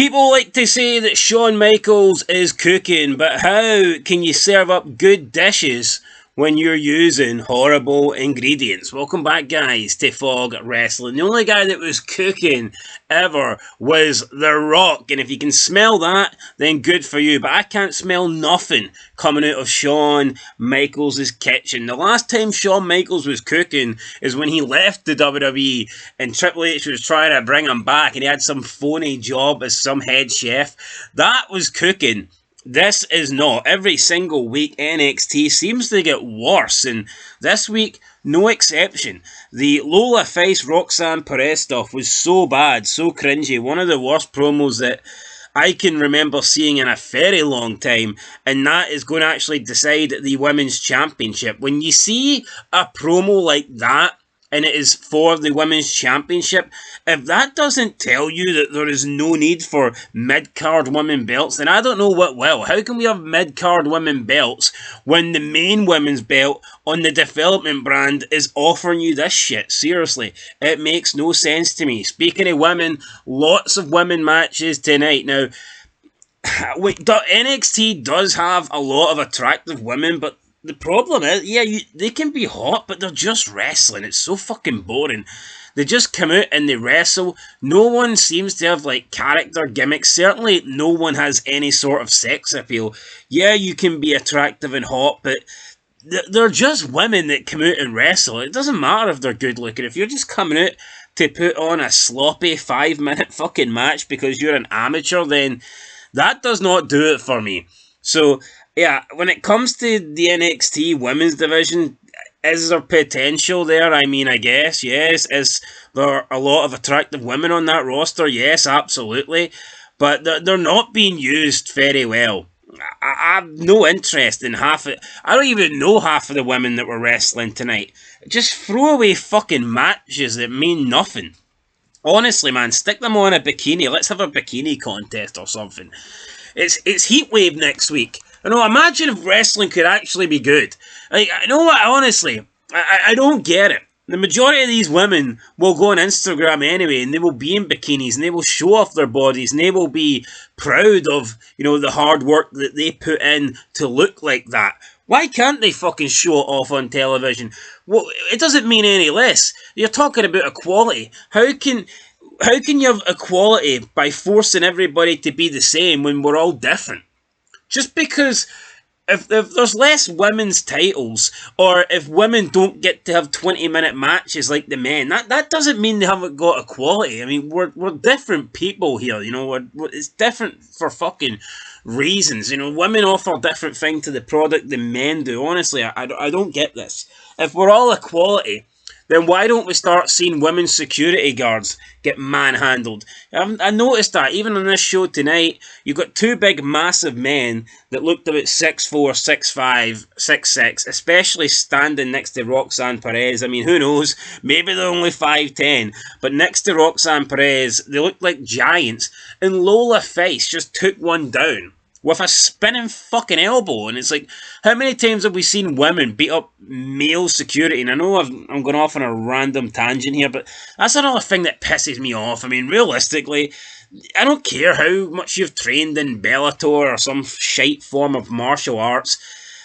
People like to say that Shawn Michaels is cooking, but how can you serve up good dishes when you're using horrible ingredients? Welcome back, guys, to Fog Wrestling. The only guy that was cooking ever was The Rock, and if you can smell that, then good for you. But I can't smell nothing coming out of Shawn Michaels' kitchen. The last time Shawn Michaels was cooking is when he left the WWE, and Triple H was trying to bring him back, and he had some phony job as some head chef. That was cooking. This is not. Every single week NXT seems to get worse, and this week, no exception. The Lola Face Roxanne Perez stuff was so bad, so cringy, one of the worst promos that I can remember seeing in a very long time, and that is going to actually decide the Women's Championship. When you see a promo like that, and it is for the Women's Championship, if that doesn't tell you that there is no need for mid-card women belts, then I don't know what will. How can we have mid-card women belts when the main women's belt on the development brand is offering you this shit? Seriously, it makes no sense to me. Speaking of women, lots of women matches tonight. Now, NXT does have a lot of attractive women, but the problem is, they can be hot, but they're just wrestling. It's so fucking boring. They just come out and they wrestle. No one seems to have, character gimmicks. Certainly, no one has any sort of sex appeal. Yeah, you can be attractive and hot, but they're just women that come out and wrestle. It doesn't matter if they're good looking. If you're just coming out to put on a sloppy 5-minute fucking match because you're an amateur, then that does not do it for me. So, yeah, when it comes to the NXT women's division, is there potential there? I mean, I guess, yes. Is there a lot of attractive women on that roster? Yes, absolutely. But they're not being used very well. I have no interest in half of it. I don't even know half of the women that were wrestling tonight. Just throw away fucking matches that mean nothing. Honestly, man, stick them on a bikini. Let's have a bikini contest or something. It's Heatwave next week. Imagine if wrestling could actually be good. Honestly, I don't get it. The majority of these women will go on Instagram anyway, and they will be in bikinis, and they will show off their bodies, and they will be proud of, the hard work that they put in to look like that. Why can't they fucking show it off on television? Well, it doesn't mean any less. You're talking about equality. How can you have equality by forcing everybody to be the same when we're all different? Just because if there's less women's titles, or if women don't get to have 20-minute matches like the men, that doesn't mean they haven't got equality. I mean, we're different people here, it's different for fucking reasons. Women offer a different thing to the product than men do. Honestly, I don't get this. If we're all equality, then why don't we start seeing women's security guards get manhandled? I noticed that even on this show tonight, you've got two big massive men that looked about 6'4", 6'5", 6'6", especially standing next to Roxanne Perez. I mean, who knows? Maybe they're only 5'10", but next to Roxanne Perez, they looked like giants. And Lola Face just took one down with a spinning fucking elbow. And it's like, how many times have we seen women beat up male security? And I know I'm going off on a random tangent here, but that's another thing that pisses me off. I mean, realistically, I don't care how much you've trained in Bellator or some shite form of martial arts.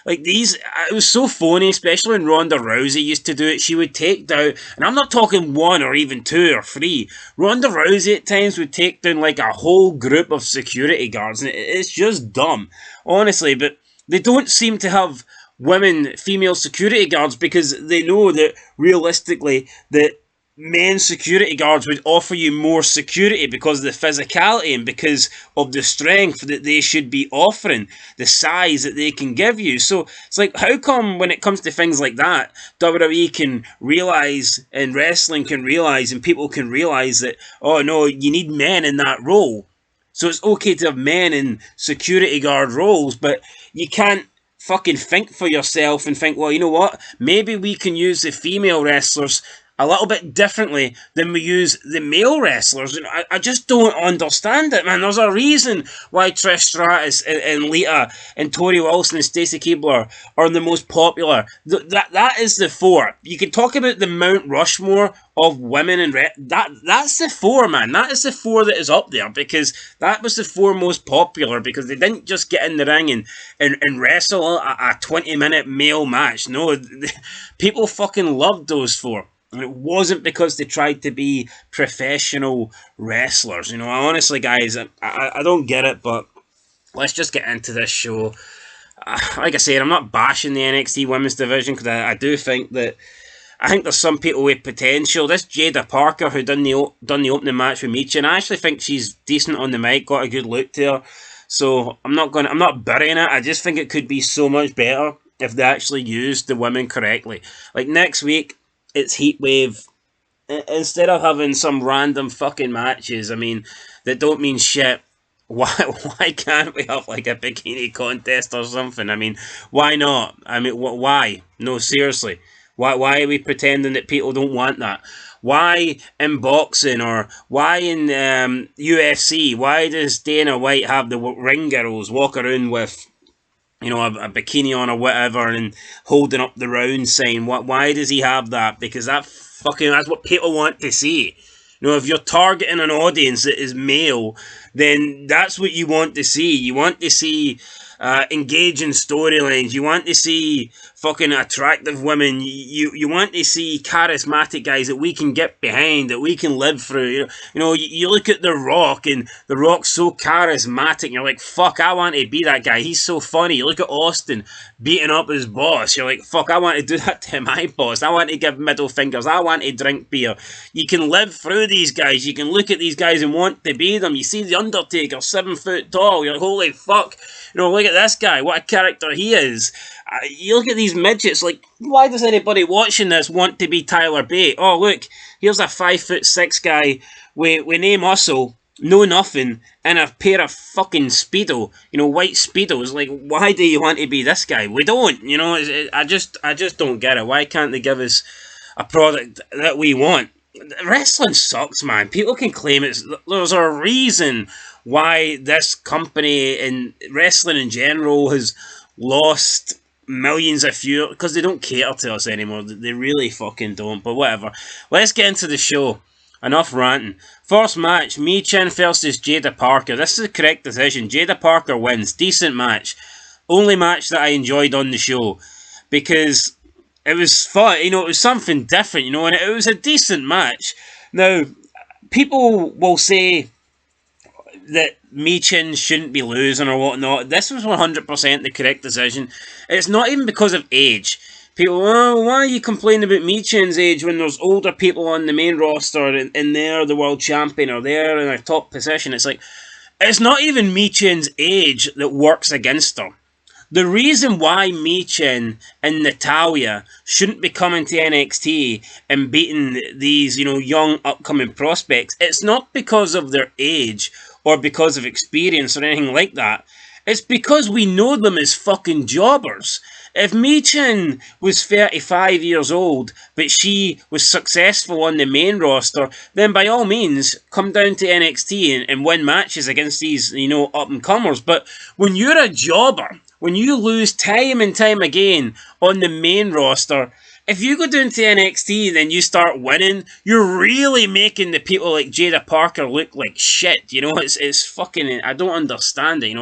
It was so phony, especially when Ronda Rousey used to do it. She would take down, and I'm not talking one or even two or three. Ronda Rousey at times would take down a whole group of security guards, and it's just dumb, honestly. But they don't seem to have female security guards because they know that realistically that men security guards would offer you more security because of the physicality and because of the strength that they should be offering, the size that they can give you. So it's like, how come when it comes to things like that, WWE can realise and wrestling can realise and people can realise that, oh no, you need men in that role. So it's okay to have men in security guard roles, but you can't fucking think for yourself and think, well, you know what, maybe we can use the female wrestlers a little bit differently than we use the male wrestlers. I just don't understand it, man. There's a reason why Trish Stratus and Lita and Tori Wilson and Stacey Keibler are the most popular. That is the four. You can talk about the Mount Rushmore of women and that's the four, man. That is the four that is up there, because that was the four most popular, because they didn't just get in the ring and wrestle a 20-minute male match. No, people fucking loved those four. And it wasn't because they tried to be professional wrestlers. Honestly, guys, I don't get it, but let's just get into this show. Like I said, I'm not bashing the NXT women's division, because I do think that I think there's some people with potential. This Jada Parker, who done the opening match with Micheals, and I actually think she's decent on the mic, got a good look to her. So I'm not burying it. I just think it could be so much better if they actually used the women correctly. Like next week, it's Heatwave. Instead of having some random fucking matches, that don't mean shit. Why can't we have like a bikini contest or something? Why not? Why? No, seriously. Why are we pretending that people don't want that? Why in boxing, or why in UFC? Why does Dana White have the ring girls walk around with, a bikini on or whatever, and holding up the round sign? Why does he have that? Because that's what people want to see. If you're targeting an audience that is male, then that's what you want to see. You want to see engaging storylines. You want to see fucking attractive women. You want to see charismatic guys that we can get behind, that we can live through. You look at The Rock, and The Rock's so charismatic, and you're like, fuck, I want to be that guy. He's so funny. You look at Austin beating up his boss. You're like, fuck, I want to do that to my boss. I want to give middle fingers. I want to drink beer. You can live through these guys. You can look at these guys and want to be them. You see The Undertaker, 7 foot tall. You're like, holy fuck. Look at this guy. What a character he is. You look at these midgets, like, why does anybody watching this want to be Tyler Bate? Oh, look, here's a 5'6" guy with no muscle, no nothing, and a pair of fucking Speedo, white Speedos. Like, why do you want to be this guy? We don't, I just don't get it. Why can't they give us a product that we want? Wrestling sucks, man. People can claim there's a reason why this company and wrestling in general has lost millions of viewers, because they don't cater to us anymore. They really fucking don't. But whatever. Let's get into the show. Enough ranting. First match, Micheals versus Jada Parker. This is the correct decision. Jada Parker wins. Decent match. Only match that I enjoyed on the show, because it was fun. It was something different, and it was a decent match. Now, people will say that Micheals shouldn't be losing or whatnot. This was 100% the correct decision. It's not even because of age. People, why are you complaining about Micheals' age when there's older people on the main roster and they're the world champion, or they're in a top position? It's like, it's not even Micheals' age that works against her. The reason why Micheals and Natalya shouldn't be coming to NXT and beating these, young upcoming prospects, it's not because of their age or because of experience or anything like that. It's because we know them as fucking jobbers. If Micheals was 35 years old, but she was successful on the main roster, then by all means, come down to NXT and win matches against these, up-and-comers. But when you're a jobber, when you lose time and time again on the main roster, if you go down to NXT and then you start winning, you're really making the people like Jada Parker look like shit. It's fucking, I don't understand it,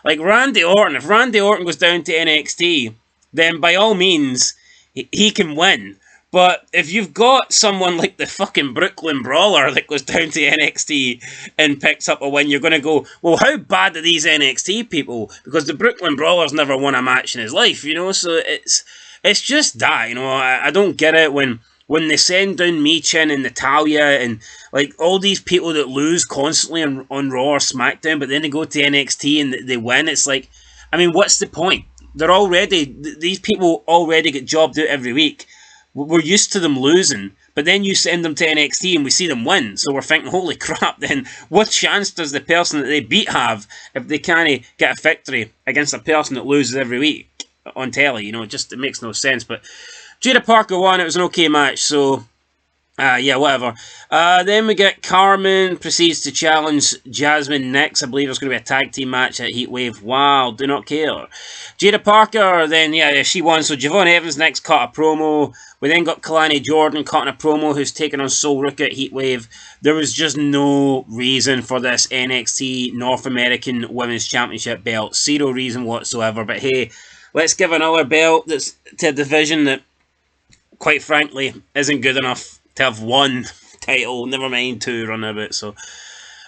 Like Randy Orton, if Randy Orton goes down to NXT, then by all means, he can win. But if you've got someone like the fucking Brooklyn Brawler that goes down to NXT and picks up a win, you're going to go, well, how bad are these NXT people? Because the Brooklyn Brawler's never won a match in his life, so it's just that, I don't get it when they send down Micheals and Natalya and like all these people that lose constantly on Raw or SmackDown, but then they go to NXT and they win. It's like, what's the point? These people already get jobbed out every week. We're used to them losing, but then you send them to NXT and we see them win, so we're thinking, holy crap, then what chance does the person that they beat have if they can't get a victory against a person that loses every week on telly? It makes no sense. But Jada Parker won. It was an okay match, so Yeah, whatever. Then we get Carmen proceeds to challenge Jasmine next. I believe it's going to be a tag team match at Heatwave. Wow, do not care. Jada Parker, then, yeah, she won. So Javon Evans next cut a promo. We then got Kalani Jordan cutting a promo who's taking on Soul Rook at Heatwave. There was just no reason for this NXT North American Women's Championship belt. Zero reason whatsoever. But hey, let's give another belt that's to a division that, quite frankly, isn't good enough to have one title, never mind two run about. So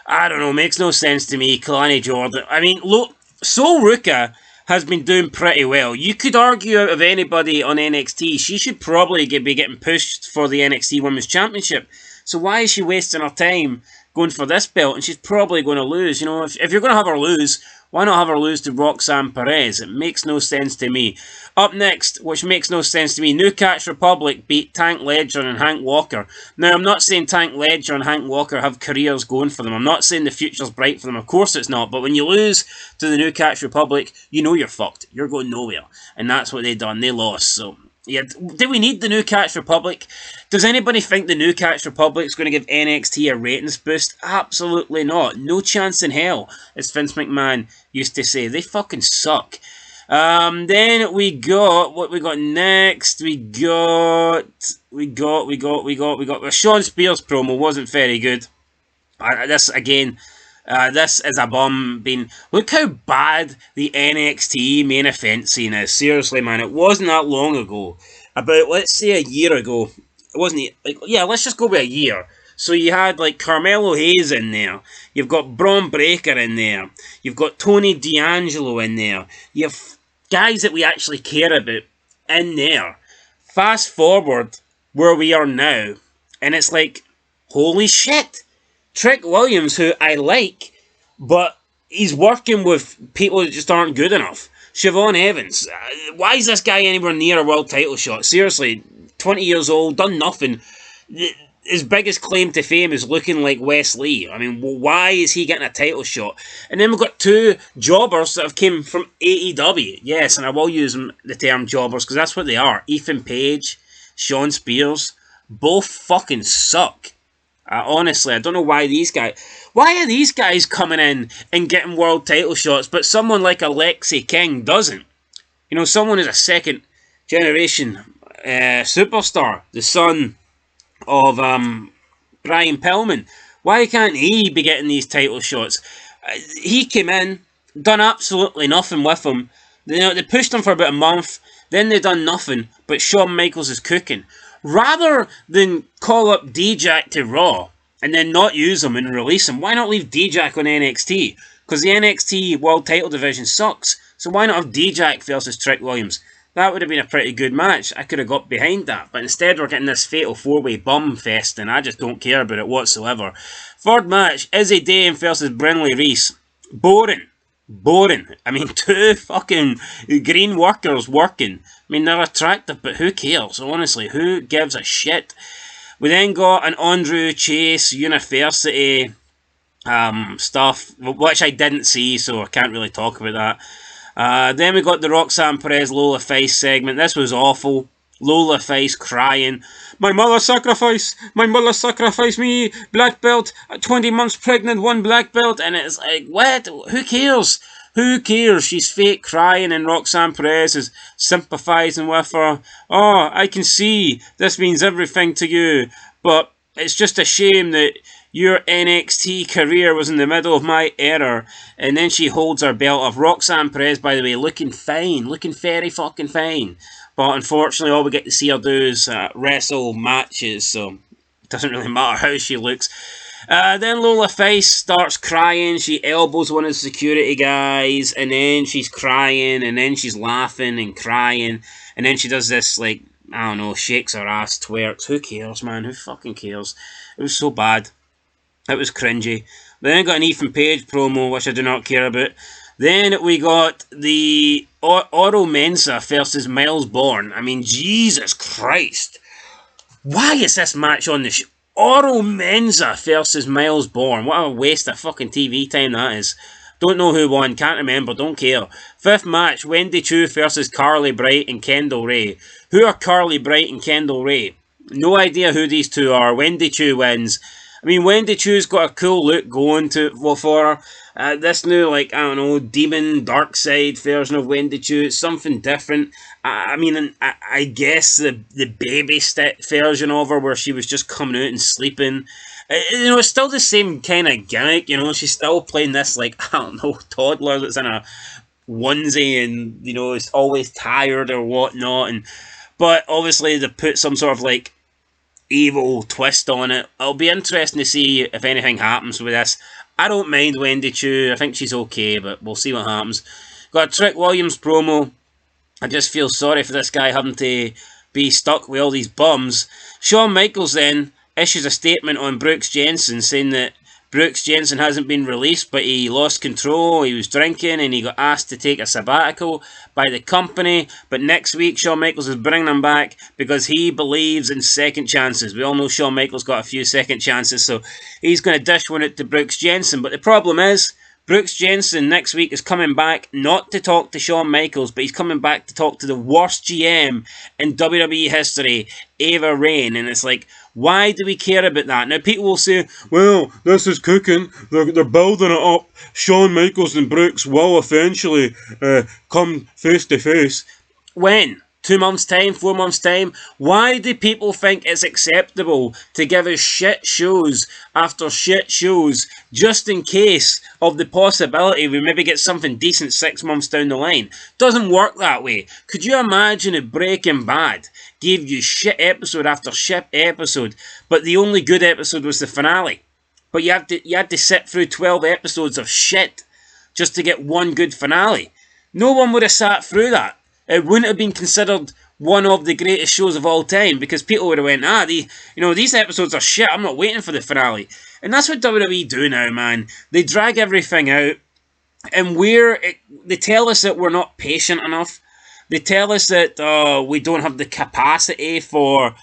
I don't know, makes no sense to me. Kalani Jordan. I mean, look, Sol Ruka has been doing pretty well. You could argue out of anybody on NXT, she should probably be getting pushed for the NXT Women's Championship. So why is she wasting her time going for this belt? And she's probably going to lose. You know, if you're going to have her lose, why not have her lose to Roxanne Perez? It makes no sense to me. Up next, which makes no sense to me, New Catch Republic beat Tank Ledger and Hank Walker. Now, I'm not saying Tank Ledger and Hank Walker have careers going for them. I'm not saying the future's bright for them. Of course it's not. But when you lose to the New Catch Republic, you know you're fucked. You're going nowhere. And that's what they done. They lost. So, yeah, do we need the New Catch Republic? Does anybody think the New Catch Republic is going to give NXT a ratings boost? Absolutely not. No chance in hell, as Vince McMahon used to say. They fucking suck. Then we got what we got next. We got the Sean Spears promo wasn't very good. This again. This is a bum. Look how bad the NXT main event scene is. Seriously, man, it wasn't that long ago. About, let's say, a year ago. It wasn't, like, yeah, let's just go with a year. So you had, like, Carmelo Hayes in there. You've got Braun Breaker in there. You've got Tony D'Angelo in there. You have guys that we actually care about in there. Fast forward where we are now, and it's like, holy shit. Trick Williams, who I like, but he's working with people that just aren't good enough. Siobhan Evans, why is this guy anywhere near a world title shot? Seriously, 20 years old, done nothing. His biggest claim to fame is looking like Wes Lee. I mean, why is he getting a title shot? And then we've got two jobbers that have came from AEW. Yes, and I will use the term jobbers because that's what they are. Ethan Page, Sean Spears, both fucking suck. Honestly, I don't know why these guys... Why are these guys coming in and getting world title shots, but someone like Alexi King doesn't? You know, someone who's a second generation superstar, the son of Brian Pillman. Why can't he be getting these title shots? He came in, done absolutely nothing with them. They pushed him for about a month, then they done nothing, but Shawn Michaels is cooking. Rather than call up D-Jack to Raw and then not use him and release him, why not leave D-Jack on NXT? Because the NXT World Title division sucks. So why not have D-Jack versus Trick Williams? That would have been a pretty good match. I could have got behind that. But instead we're getting this fatal four-way bum fest and I just don't care about it whatsoever. Third match, Izzy Dame versus Brinley Reese. Boring. I mean, two fucking green workers working. I mean, they're attractive, but who cares? Honestly, who gives a shit? We then got an Andrew Chase University stuff, which I didn't see, so I can't really talk about that. Then we got the Roxanne Perez Lola Face segment. This was awful. Lola Face crying. My mother sacrificed me. Black belt, 20 months pregnant, one black belt. And it's like, what? Who cares? Who cares? She's fake crying and Roxanne Perez is sympathising with her. Oh, I can see this means everything to you. But it's just a shame that your NXT career was in the middle of my era. And then she holds her belt up. Roxanne Perez, by the way, looking fine. Looking very fucking fine. But unfortunately, all we get to see her do is wrestle matches, so it doesn't really matter how she looks. Then Lola Face starts crying. She elbows one of the security guys, and then she's crying, and then she's laughing and crying, and then she does this, like, I don't know, shakes her ass, twerks. Who cares, man? Who fucking cares? It was so bad. It was cringy. Then I got an Ethan Page promo, which I do not care about. Then we got the Oro Mensa versus Miles Bourne. I mean, Jesus Christ. Why is this match on the show? Oro Mensa versus Miles Bourne. What a waste of fucking TV time that is. Don't know who won. Can't remember. Don't care. Fifth match, Wendy Choo versus Carly Bright and Kendall Ray. Who are Carly Bright and Kendall Ray? No idea who these two are. Wendy Chu wins. I mean, Wendy Chu's got a cool look going for her. This new, like, I don't know, demon, dark side version of Wendy Chu, it's something different. I mean, I guess the baby step version of her where she was just coming out and sleeping. It's still the same kind of gimmick, she's still playing this, like, I don't know, toddler that's in a onesie and, is always tired or whatnot. But obviously they put some sort of, like, evil twist on it. It'll be interesting to see if anything happens with this. I don't mind Wendy Chu. I think she's okay, but we'll see what happens. Got a Trick Williams promo. I just feel sorry for this guy having to be stuck with all these bums. Shawn Michaels then issues a statement on Brooks Jensen saying that Brooks Jensen hasn't been released, but he lost control, he was drinking, and he got asked to take a sabbatical by the company. But next week, Shawn Michaels is bringing him back because he believes in second chances. We all know Shawn Michaels got a few second chances, so he's going to dish one out to Brooks Jensen. But the problem is, Brooks Jensen next week is coming back not to talk to Shawn Michaels, but he's coming back to talk to the worst GM in WWE history, Ava Raine. And it's like, why do we care about that? Now, people will say, well, this is cooking. They're building it up. Shawn Michaels and Brooks will eventually come face to face. When? 2 months' time? 4 months' time? Why do people think it's acceptable to give us shit shows after shit shows just in case of the possibility we maybe get something decent 6 months down the line? Doesn't work that way. Could you imagine if Breaking Bad gave you shit episode after shit episode, but the only good episode was the finale? But you had to sit through 12 episodes of shit just to get one good finale. No one would have sat through that. It wouldn't have been considered one of the greatest shows of all time because people would have went, these episodes are shit, I'm not waiting for the finale. And that's what WWE do now, man. They drag everything out, and they tell us that we're not patient enough. They tell us that we don't have the capacity to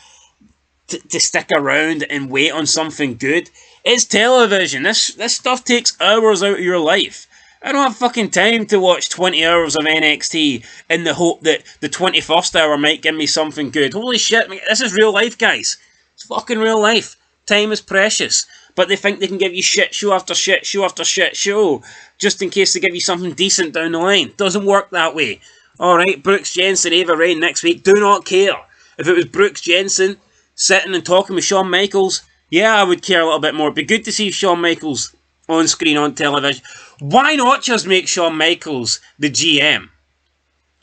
stick around and wait on something good. It's television. This stuff takes hours out of your life. I don't have fucking time to watch 20 hours of NXT in the hope that the 21st hour might give me something good. Holy shit, this is real life, guys. It's fucking real life. Time is precious. But they think they can give you shit show after shit show after shit show just in case they give you something decent down the line. Doesn't work that way. Alright, Brooks Jensen, Ava Raine next week. Do not care. If it was Brooks Jensen sitting and talking with Shawn Michaels, yeah, I would care a little bit more. It'd be good to see Shawn Michaels on screen on television. Why not just make Shawn Michaels the GM?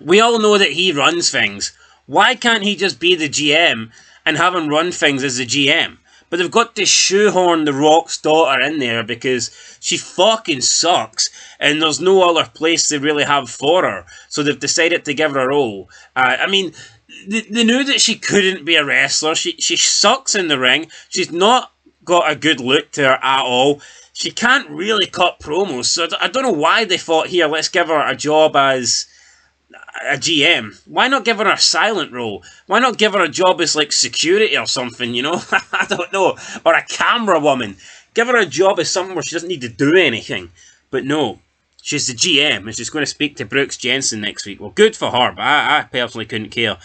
We all know that he runs things. Why can't he just be the GM and have him run things as the GM? But they've got to shoehorn The Rock's daughter in there because she fucking sucks and there's no other place they really have for her. So they've decided to give her a role. They knew that she couldn't be a wrestler. She sucks in the ring. She's not got a good look to her at all. She can't really cut promos, so I don't know why they thought, here, let's give her a job as a GM. Why not give her a silent role? Why not give her a job as, like, security or something, I don't know. Or a camera woman. Give her a job as something where she doesn't need to do anything. But no, she's the GM, and she's going to speak to Brooks Jensen next week. Well, good for her, but I personally couldn't care.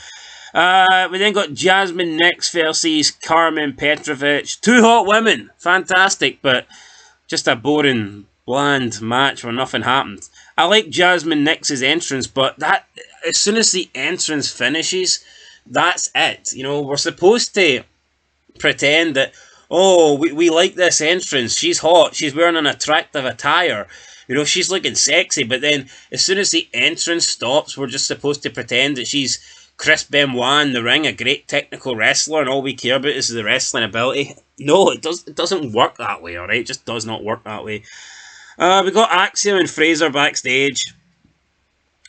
We then got Jasmine Nxt versus Carmen Petrovic. Two hot women. Fantastic, but just a boring, bland match where nothing happened. I like Jasmine Nxt's entrance, but that as soon as the entrance finishes, that's it. We're supposed to pretend that, we like this entrance. She's hot. She's wearing an attractive attire. She's looking sexy. But then as soon as the entrance stops, we're just supposed to pretend that she's Chris Benoit in the ring, a great technical wrestler, and all we care about is the wrestling ability. No, it doesn't work that way, alright? It just does not work that way. We got Axiom and Fraser backstage.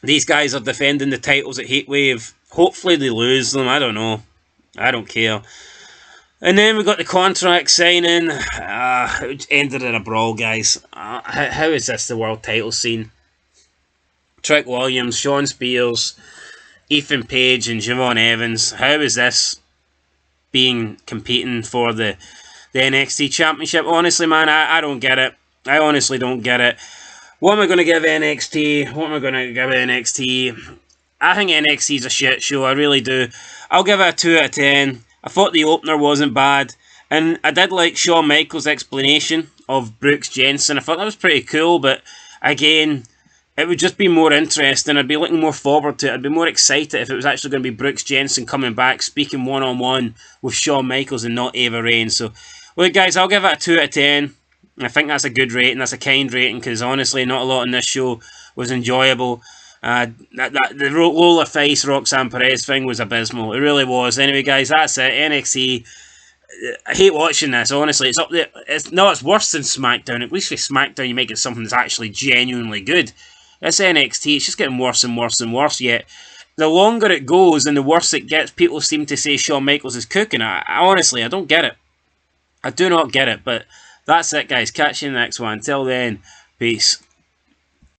These guys are defending the titles at Heatwave. Hopefully they lose them, I don't know. I don't care. And then we got the contract signing. It ended in a brawl, guys. How is this the world title scene? Trick Williams, Shawn Spears, Ethan Page and Javon Evans. How is this competing for the NXT Championship? Honestly, man, I don't get it. I honestly don't get it. What am I going to give NXT? I think NXT's a shit show. I really do. I'll give it a 2 out of 10. I thought the opener wasn't bad, and I did like Shawn Michaels' explanation of Brooks Jensen. I thought that was pretty cool, but again, it would just be more interesting. I'd be looking more forward to it. I'd be more excited if it was actually going to be Brooks Jensen coming back, speaking one-on-one with Shawn Michaels and not Ava Raine. So, look, guys, I'll give it a 2 out of 10. I think that's a good rating. That's a kind rating because honestly, not a lot in this show was enjoyable. The Lola Face Roxanne Perez thing was abysmal. It really was. Anyway, guys, that's it. NXT. I hate watching this. Honestly, it's up there. It's worse than SmackDown. At least with SmackDown, you make it something that's actually genuinely good. This NXT, it's just getting worse and worse and worse. Yet, the longer it goes and the worse it gets, people seem to say Shawn Michaels is cooking. Honestly, I don't get it. I do not get it. But that's it, guys. Catch you in the next one. Until then, peace.